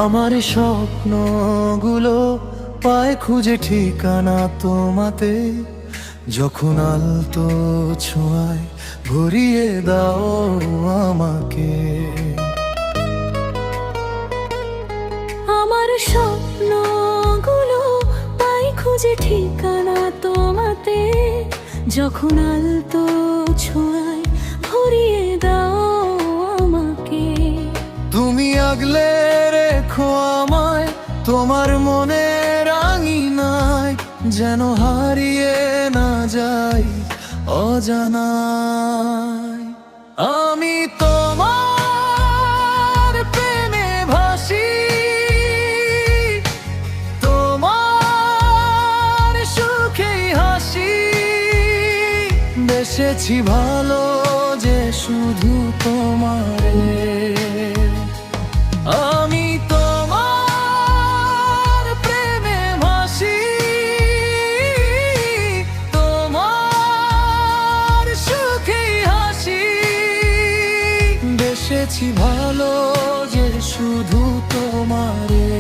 আমার স্বপ্নগুলো পায় খুঁজে ঠিকানা তোমাতে, যখন আলতো ছোঁয়ায় ভরিয়ে দাও আমাকে। আমার স্বপ্নগুলো পায় খুঁজে ঠিকানা তোমাতে, যখন আলতো ছোঁয়ায় ভরিয়ে দাও আমাকে। তুমি আগলে রেখো আমায় তোমার মনের আঙিনায়, যেন হারিয়ে না যাই অজানায়। আমি তোমার প্রেমে ভাসি, তোমার সুখেই হাসি, বেসেছি ভালো যে শুধু তোমারে। আমি তোমার প্রেমে ভাসি, তোমার সুখেই হাসি, বেসেছি ভালো যে শুধু তোমারে।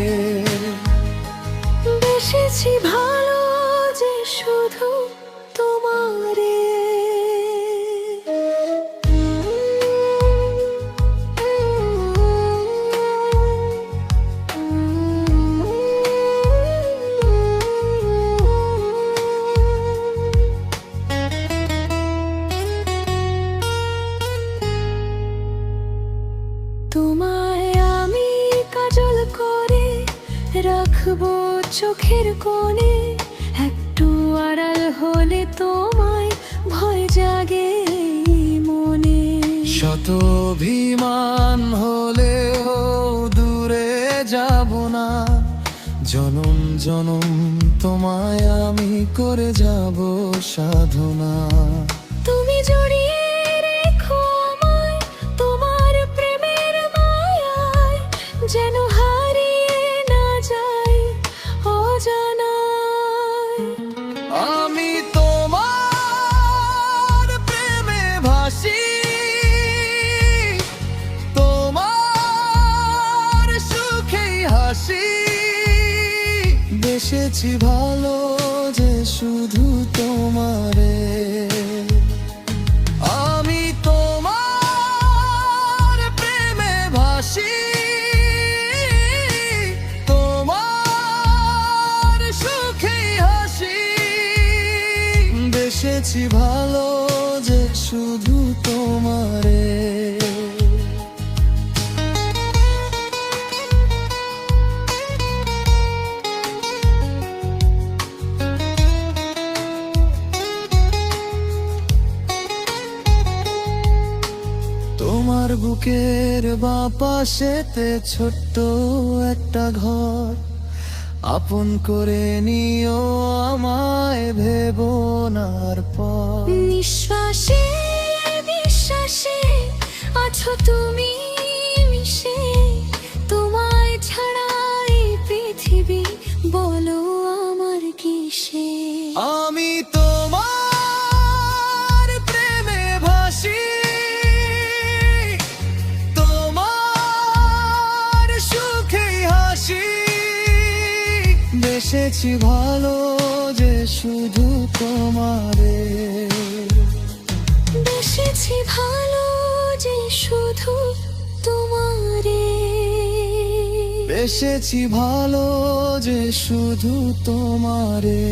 বেসেছি ভালো যে শুধু তোমারে। তোমায় আমি কাজল করে রাখবো চোখের কোণে, একটু আড়াল হলে তোমায় ভয় জাগে মনে। শত অভিমান হলেও দূরে যাব না, জনম জনম তোমায় আমি করে যাব সাধনা। তুমি জড়িয়ে রেখো আমায় তোমার প্রেমের মায়ায়, যেন হারিয়ে না যাই অজানায়। আমি তোমার প্রেমে ভাসি, তোমার সুখেই হাসি, বেসেছি ভালো যে শুধু তোমারে। আমি তোমার প্রেমে ভাসি, তোমার সুখেই হাসি, বেসেছি ভালো যে শুধু তোমারে। তোমার বুকের বাঁ পাশেতে ছোট্ট একটা ঘর, আপন করে নিও আমায় ভেবনার পর। নিঃশ্বাসে বিশ্বাসে আছো তুমি মিশে, তোমায় ছাড়া এই পৃথিবী বলো আমার কিসে। আমি তোমার প্রেমে ভাসি, তোমার সুখেই হাসি, বেসেছি ভালো যে শুধু তোমারে। বেসেছি ভালো যে শুধু তোমারে। বেসেছি ভালো যে শুধু তোমারে।